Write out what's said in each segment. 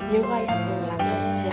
Yuk kayak pulang kerja.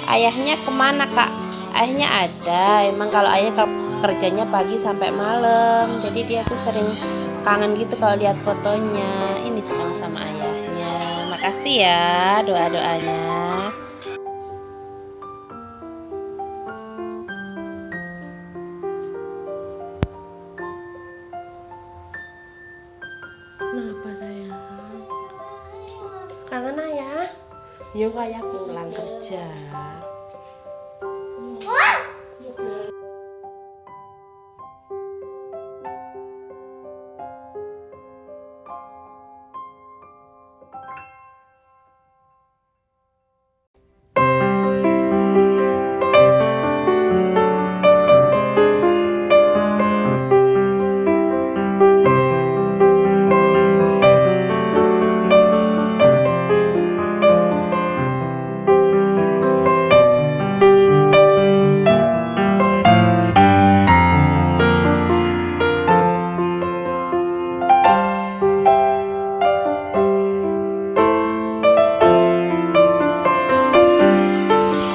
Ayahnya kemana kak? Ayahnya ada. Emang kalau ayah kerjanya pagi sampai malam, jadi dia tuh sering kangen gitu kalau lihat fotonya. Ini sekarang sama ayahnya. Makasih ya doa-doanya. Kenapa sayang? Kangen ayah? Yuk kayak pulang kerja.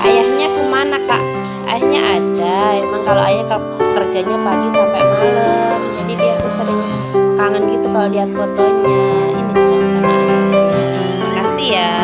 Ayahnya kemana kak? Ayahnya ada. Emang kalau ayah kerjanya pagi sampai malam, jadi dia tuh sering kangen gitu kalau lihat fotonya. Ini sekarang sama ayahnya. Makasih ya